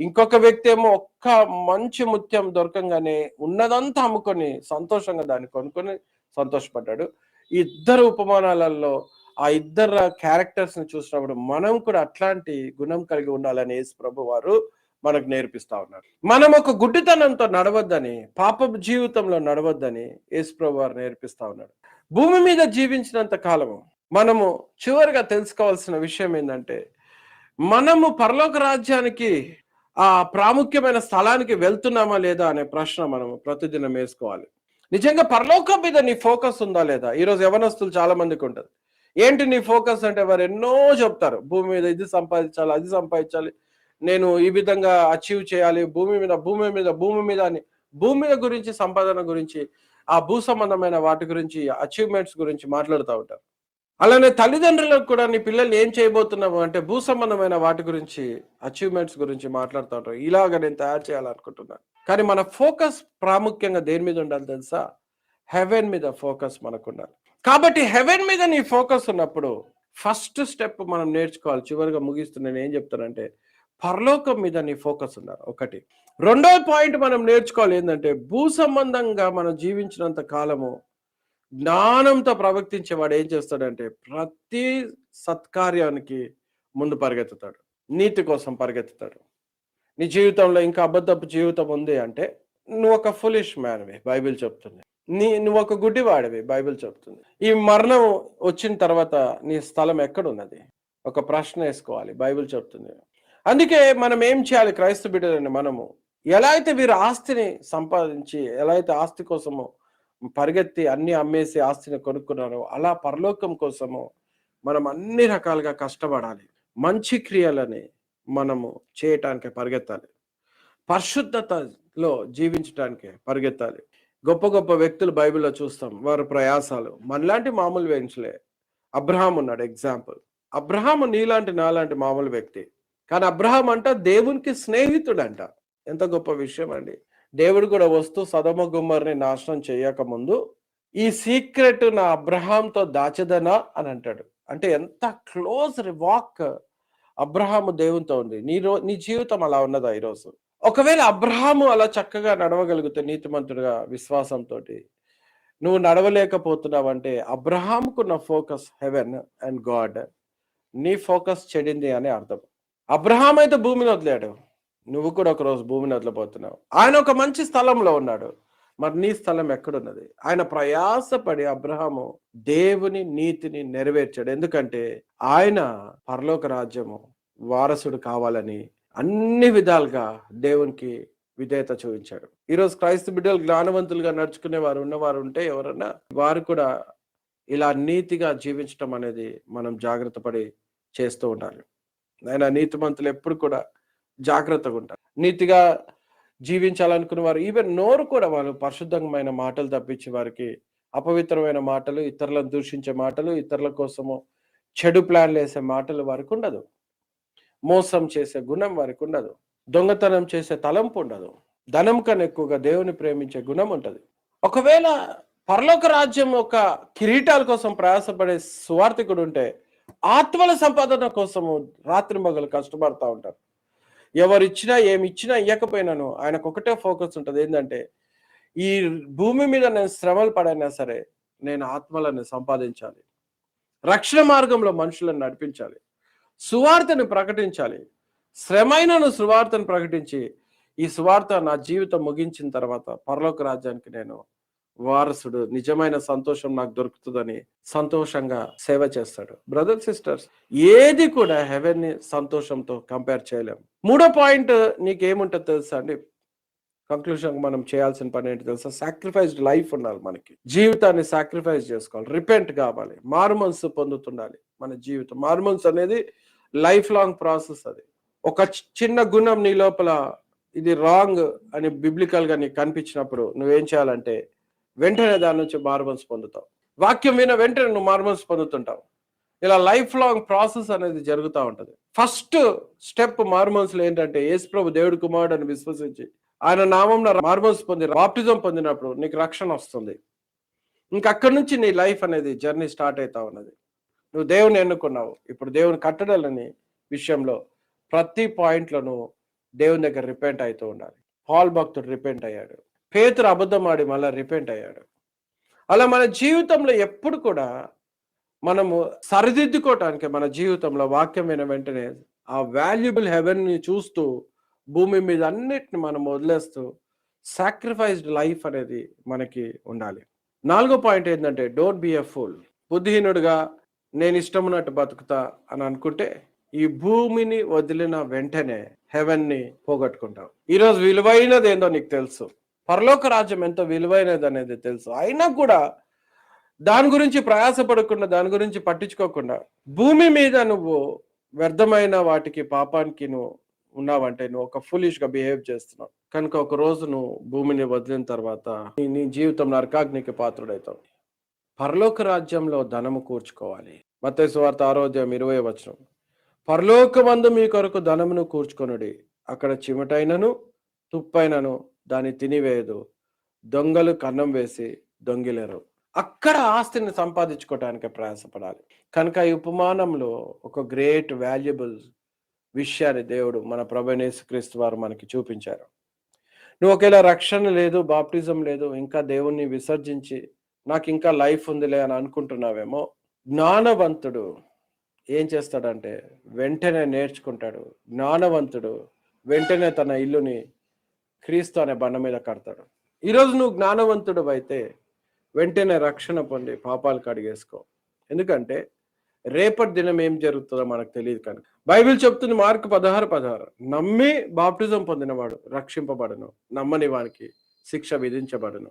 ఇంకొక వ్యక్తి ఏమో ఒక్క మంచి ముత్యం దొరకంగానే ఉన్నదంతా అమ్ముకొని సంతోషంగా దాన్ని కొనుక్కొని సంతోషపడ్డాడు. ఈ ఇద్దరు ఉపమానాలలో ఆ ఇద్దరు క్యారెక్టర్స్ ని చూసినప్పుడు మనం కూడా అట్లాంటి గుణం కలిగి ఉండాలని యేసు ప్రభు వారు మనకు నేర్పిస్తా ఉన్నారు. మనం ఒక గుడ్డితనంతో నడవద్దని, పాప జీవితంలో నడవద్దని యేసు ప్రభు వారు నేర్పిస్తా ఉన్నాడు. భూమి మీద జీవించినంత కాలము మనము చివరిగా తెలుసుకోవాల్సిన విషయం ఏంటంటే, మనము పరలోక రాజ్యానికి ఆ ప్రాముఖ్యమైన స్థలానికి వెళ్తున్నామా లేదా అనే ప్రశ్న మనం ప్రతిదినం వేసుకోవాలి. నిజంగా పరలోకం మీద నీ ఫోకస్ ఉందా లేదా? ఈరోజు యవనస్తులు చాలా మందికి ఉంటుంది. ఏంటి నీ ఫోకస్ అంటే, వారు ఎన్నో చెప్తారు. భూమి మీద ఇది సంపాదించాలి, అది సంపాదించాలి, నేను ఈ విధంగా అచీవ్ చేయాలి, భూమి మీద అని భూమి మీద గురించి, సంపాదన గురించి, ఆ భూ సంబంధమైన వాటి గురించి, అచీవ్మెంట్స్ గురించి మాట్లాడుతూ ఉంటారు. అలానే తల్లిదండ్రులకు కూడా నీ పిల్లల్ని ఏం చేయబోతున్నావు అంటే భూ సంబంధమైన వాటి గురించి, అచీవ్మెంట్స్ గురించి మాట్లాడుతూ ఉంటారు. ఇలాగ నేను తయారు చేయాలనుకుంటున్నాను. కానీ మన ఫోకస్ ప్రాముఖ్యంగా దేని మీద ఉండాలి తెలుసా? హెవెన్ మీద ఫోకస్ మనకు ఉండాలి. కాబట్టి హెవెన్ మీద నీ ఫోకస్ ఉన్నప్పుడు ఫస్ట్ స్టెప్ మనం నేర్చుకోవాలి. చివరిగా ముగిస్తూ నేను ఏం చెప్తానంటే, పరలోకం మీద నీ ఫోకస్ ఉండాలి. ఒకటి. రెండో పాయింట్ మనం నేర్చుకోవాలి ఏంటంటే, భూ సంబంధంగా మనం జీవించినంత కాలము జ్ఞానంతో ప్రవర్తించేవాడు ఏం చేస్తాడంటే, ప్రతి సత్కార్యానికి ముందు పరిగెత్తుతాడు, నీతి కోసం పరిగెత్తుతాడు. నీ జీవితంలో ఇంకా అబద్ధపు జీవితం ఉంది అంటే నువ్వు ఒక ఫులిష్ మ్యాన్వి, బైబిల్ చెప్తుంది. నువ్వు ఒక గుడ్డివాడివి, బైబిల్ చెప్తుంది. ఈ మరణం వచ్చిన తర్వాత నీ స్థలం ఎక్కడున్నది? ఒక ప్రశ్న వేసుకోవాలి, బైబిల్ చెప్తుంది. అందుకే మనం ఏం చేయాలి? క్రైస్తవ బిడ్డలని మనము ఎలా అయితే వీరు ఆస్తిని సంపాదించి, ఎలా అయితే ఆస్తి కోసము పరిగెత్తి అన్ని అమ్మేసి ఆస్తిని కొనుక్కున్నారో, అలా పరలోకం కోసము మనం అన్ని రకాలుగా కష్టపడాలి. మంచి క్రియలని మనము చేయటానికి పరిగెత్తాలి. పరిశుద్ధతలో జీవించడానికి పరిగెత్తాలి. గొప్ప గొప్ప వ్యక్తులు బైబిల్లో చూస్తాం, వారి ప్రయాసాలు మనలాంటి మామూలు వెంచలే. అబ్రహాం ఉన్నాడు ఎగ్జాంపుల్. అబ్రహాము నీలాంటి నాలాంటి మామూలు వ్యక్తి, కానీ అబ్రహాం అంట దేవునికి స్నేహితుడంట. ఎంత గొప్ప విషయం అండి. దేవుడు కూడా వస్తూ సదొమ గుమ్మర్ని నాశనం చేయక ముందు ఈ సీక్రెట్ నా అబ్రహాంతో దాచదనా అని అంటాడు. అంటే ఎంత క్లోజ్ వాక్ అబ్రహాము దేవునితో ఉంది. నీ జీవితం అలా ఉన్నదా ఈరోజు? ఒకవేళ అబ్రహాము అలా చక్కగా నడవగలిగితే నీతిమంతుడిగా విశ్వాసంతో, నువ్వు నడవలేకపోతున్నావంటే అబ్రహాముకున్న ఫోకస్ హెవెన్ అండ్ గాడ్, నీ ఫోకస్ చెడింది అని అర్థం. అబ్రహాం అయితే భూమిని వదిలాడు, నువ్వు కూడా ఒకరోజు భూమిని వదిలిపోతున్నావు. ఆయన ఒక మంచి స్థలంలో ఉన్నాడు, మరి నీ స్థలం ఎక్కడున్నది? ఆయన ప్రయాసపడి అబ్రహాము దేవుని నీతిని నెరవేర్చాడు. ఎందుకంటే ఆయన పరలోక రాజ్యము వారసుడు కావాలని అన్ని విధాలుగా దేవునికి విధేయత చూపించాడు. ఈరోజు క్రైస్తవ బిడ్డలు జ్ఞానవంతులుగా నడుచుకునే వారు ఉన్నవారు ఉంటే ఎవరన్నా, వారు కూడా ఇలా నీతిగా జీవించడం అనేది మనం జాగ్రత్త పడి చేస్తూ ఉండాలి. ఆయన నీతిమంతులు ఎప్పుడు కూడా జాగ్రత్తగా ఉంటారు. నీతిగా జీవించాలనుకున్న వారు ఈవెన్ నోరు కూడా వాళ్ళు పరిశుద్ధమైన మాటలు తప్పించి వారికి అపవిత్రమైన మాటలు, ఇతరులను దూషించే మాటలు, ఇతరుల కోసము చెడు ప్లాన్లు వేసే మాటలు వారికి ఉండదు. మోసం చేసే గుణం వారికి ఉండదు. దొంగతనం చేసే తలంపు ఉండదు. ధనం కన్నా ఎక్కువగా దేవుని ప్రేమించే గుణం ఉంటది. ఒకవేళ పరలోక రాజ్యం ఒక కిరీటాల కోసం ప్రయాసపడే సువార్థికుడు ఉంటే, ఆత్మల సంపాదన కోసము రాత్రి మగలు కష్టపడతా ఉంటారు. ఎవరిచ్చినా ఏమిచ్చినా ఇవ్వకపోయినాను ఆయనకు ఒకటే ఫోకస్ ఉంటుంది, ఏంటంటే ఈ భూమి మీద నేను శ్రమలు పడైనా సరే నేను ఆత్మలను సంపాదించాలి, రక్షణ మార్గంలో మనుషులను నడిపించాలి, సువార్తను ప్రకటించాలి. శ్రమైనను సువార్తను ప్రకటించి ఈ సువార్త నా జీవితం ముగించిన తర్వాత పరలోక రాజ్యానికి నేను వారసుడు, నిజమైన సంతోషం నాకు దొరుకుతుందని సంతోషంగా సేవ చేస్తాడు. బ్రదర్స్ సిస్టర్స్, ఏది కూడా హెవెన్ ని సంతోషంతో కంపేర్ చేయలేము. మూడో పాయింట్ నీకేముంటుంది తెలుసా అండి? కంక్లూషన్ మనం చేయాల్సిన పని ఏంటి తెలుసా? సాక్రిఫైస్డ్ లైఫ్ ఉండాలి. మనకి జీవితాన్ని సాక్రిఫైస్ చేసుకోవాలి, రిపెంట్ కావాలి, మారుమనసు పొందుతుండాలి. మన జీవితం మారుమనసు అనేది లైఫ్ లాంగ్ ప్రాసెస్. అది ఒక చిన్న గుణం నీ లోపల ఇది రాంగ్ అని బిబ్లికల్ గా నీకు కనిపించినప్పుడు నువ్వేం చేయాలంటే వెంటనే దాని నుంచి మారుమనసు పొందుతావు. వాక్యం విన వెంటనే నువ్వు మారుమనసు పొందుతుంటావు. ఇలా లైఫ్ లాంగ్ ప్రాసెస్ అనేది జరుగుతూ ఉంటది. ఫస్ట్ స్టెప్ మారుమనసులో ఏంటంటే యేసుప్రభు దేవుడి కుమారుడు అని విశ్వసించి ఆయన నామంలో మారుమనసు పొంది బాప్టిజం పొందినప్పుడు నీకు రక్షణ వస్తుంది. ఇంకక్కడి నుంచి నీ లైఫ్ అనేది జర్నీ స్టార్ట్ అవుతా ఉన్నది. నువ్వు దేవుని ఎన్నుకున్నావు. ఇప్పుడు దేవుని కట్టడలని విషయంలో ప్రతి పాయింట్లో నువ్వు దేవుని దగ్గర రిపెంట్ అవుతూ ఉండాలి. పాల్ భక్తుడు రిపెంట్ అయ్యాడు, పేతురు అబద్ధం ఆడి మళ్ళీ రిపెంట్ అయ్యాడు. అలా మన జీవితంలో ఎప్పుడు కూడా మనము సరిదిద్దుకోవటానికి మన జీవితంలో వాక్యం విన వెంటనే ఆ వాల్యుబుల్ హెవెన్ ని చూస్తూ భూమి మీద అన్నిటిని మనం వదిలేస్తూ సాక్రిఫైస్డ్ లైఫ్ అనేది మనకి ఉండాలి. నాలుగో పాయింట్ ఏంటంటే డోంట్ బి ఎ ఫూల్. బుద్ధిహీనుడుగా నేను ఇష్టం ఉన్నట్టు బతుకుతా అని అనుకుంటే ఈ భూమిని వదిలిన వెంటనే హెవెన్ ని పోగొట్టుకుంటావు. ఈరోజు విలువైనది ఏందో నీకు తెలుసు, పరలోక రాజ్యం ఎంతో విలువైనది అనేది తెలుసు, అయినా కూడా దాని గురించి ప్రయాసపడకుండా, దాని గురించి పట్టించుకోకుండా భూమి మీద నువ్వు వ్యర్థమైన వాటికి పాపానికి నువ్వు ఉన్నావంటే నువ్వు ఒక ఫులిష్ గా బిహేవ్ చేస్తున్నావు. కనుక ఒక రోజు నువ్వు భూమిని వదిలిన తర్వాత నీ జీవితం నరకాగ్నికి పాత్రుడవుతావు. పరలోక రాజ్యంలో ధనము కూర్చుకోవాలి. మత్తయి సువార్త 6:20 పరలోకమందు మీ కొరకు ధనమును కూర్చుకొనుడి, అక్కడ చిమటైనను తుప్పైనను దాన్ని తినివేయదు, దొంగలు కన్నం వేసి దొంగిలేరు. అక్కడ ఆస్తిని సంపాదించుకోవటానికి ప్రయాసపడాలి. కనుక ఈ ఉపమానంలో ఒక గ్రేట్ వాల్యుబుల్ విషయాన్ని దేవుడు మన ప్రభువైన యేసుక్రీస్తు వారు మనకి చూపించారు. నువ్వు ఒకేలా రక్షణ లేదు, బాప్టిజం లేదు, ఇంకా దేవుణ్ణి విసర్జించి నాకు ఇంకా లైఫ్ ఉందిలే అని అనుకుంటున్నావేమో. జ్ఞానవంతుడు ఏం చేస్తాడంటే వెంటనే నేర్చుకుంటాడు. జ్ఞానవంతుడు వెంటనే తన ఇల్లుని క్రీస్తు అనే బండ మీద కడతాడు. ఈరోజు నువ్వు జ్ఞానవంతుడు అయితే వెంటనే రక్షణ పొంది పాపాలు కడిగేసుకో. ఎందుకంటే రేపటి దినం ఏం జరుగుతుందో మనకు తెలియదు. కనుక బైబిల్ చెప్తుంది, మార్కు 16:16 నమ్మి బాప్టిజం పొందినవాడు రక్షింపబడును, నమ్మని వానికి శిక్ష విధించబడును.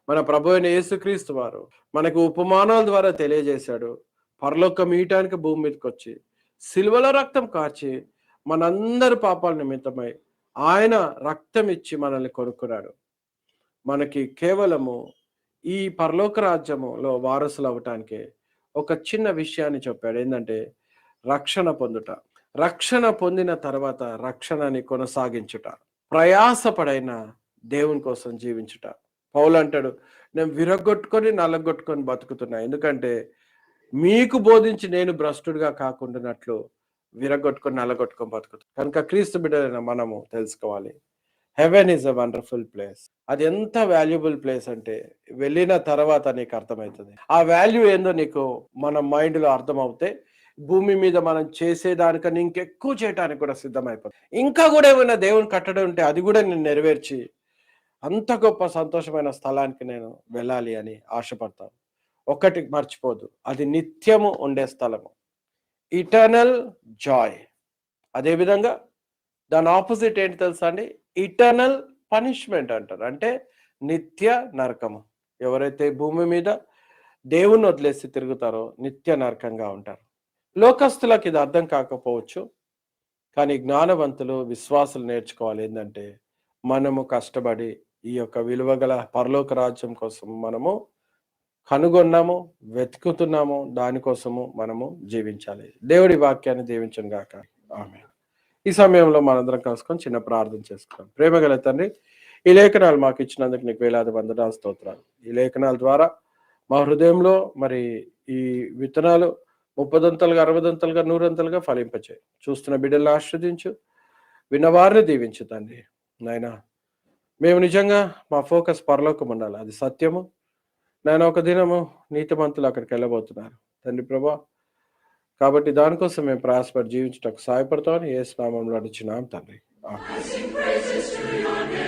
మన ప్రభు అయిన యేసుక్రీస్తు వారు మనకు ఉపమానాల ద్వారా తెలియజేశాడు. పరలోకం ఈయటానికి భూమి మీదకి వచ్చి సిలువలో రక్తం కార్చి మనందరి పాపాల నిమిత్తమై ఆయన రక్తం ఇచ్చి మనల్ని కొనుక్కున్నాడు. మనకి కేవలము ఈ పరలోక రాజ్యములో వారసులు అవటానికి ఒక చిన్న విషయాన్ని చెప్పాడు, ఏంటంటే రక్షణ పొందుట. రక్షణ పొందిన తర్వాత రక్షణని కొనసాగించుట, ప్రయాసపడైన దేవుని కోసం జీవించుట. పౌలు అంటాడు, నేను విరగొట్టుకొని నల్లగొట్టుకొని బతుకుతున్నా, ఎందుకంటే మీకు బోధించి నేను భ్రష్టుడిగా కాకుండానట్లు విరగొట్టుకొని నల్లగొట్టుకొని బతుకుతున్నా. కనుక క్రీస్తు బిడ్డలైన మనము తెలుసుకోవాలి, heaven is a wonderful place. అది ఎంత వాల్యుబుల్ ప్లేస్ అంటే వెళ్ళిన తర్వాత నీకు అర్థమవుతుంది. ఆ వాల్యూ ఏందో నీకు మన మైండ్ లో అర్థమవుతే భూమి మీద మనం చేసేదానికన్నా ఇంకెక్కువ చేయడానికి కూడా సిద్ధమైపోతుంది. ఇంకా కూడా ఏమైనా దేవుని కట్టడం ఉంటే అది కూడా నేను నెరవేర్చి అంత గొప్ప సంతోషమైన స్థలానికి నేను వెళ్ళాలి అని ఆశపడతాను. ఒకటి మర్చిపోదు, అది నిత్యము ఉండే స్థలము, ఇటర్నల్ జాయ్. అదేవిధంగా దాని ఆపోజిట్ ఏంటి తెలుసా అండి? ఇటర్నల్ పనిష్మెంట్ అంటారు, అంటే నిత్య నరకము. ఎవరైతే భూమి మీద దేవుణ్ణి వదిలేసి తిరుగుతారో నిత్య నరకంగా ఉంటారు. లోకస్తులకు ఇది అర్థం కాకపోవచ్చు, కానీ జ్ఞానవంతులు విశ్వాసులు నేర్చుకోవాలి ఏంటంటే మనము కష్టపడి ఈ యొక్క విలువగల పరలోక రాజ్యం కోసం మనము కనుగొన్నాము, వెతుకుతున్నాము, దానికోసము మనము జీవించాలి. దేవుడి వాక్యాన్ని దీవించును గాక. ఆమేన్. ఈ సమయంలో మనందరం కలుసుకొని చిన్న ప్రార్థన చేసుకుందాం. ప్రేమగల తండ్రి, ఈ లేఖనాలు మాకు ఇచ్చినందుకు నీకు వేలాది వందనాలు, స్తోత్రాలు. ఈ లేఖనాల ద్వారా మా హృదయంలో మరి ఈ విత్తనాలు 30 దంతలుగా 60 దంతలుగా 100 దంతలుగా ఫలింపచేయి. చూస్తున్న బిడ్డలను ఆశ్రదించు. విన్నవారిని దీవించు తండ్రి. నాయనా మేము నిజంగా మా ఫోకస్ పరలోకం ఉండాలి. అది సత్యము. నాయన ఒక దినము నీతిమంతులు అక్కడికి వెళ్ళబోతున్నారు తండ్రి ప్రభా. కాబట్టి దానికోసం మేము ప్రయాసపడి జీవించటకు సహాయపడతామని యేసు నామములో అడుగుచున్నాం తండ్రి. ఆమేన్.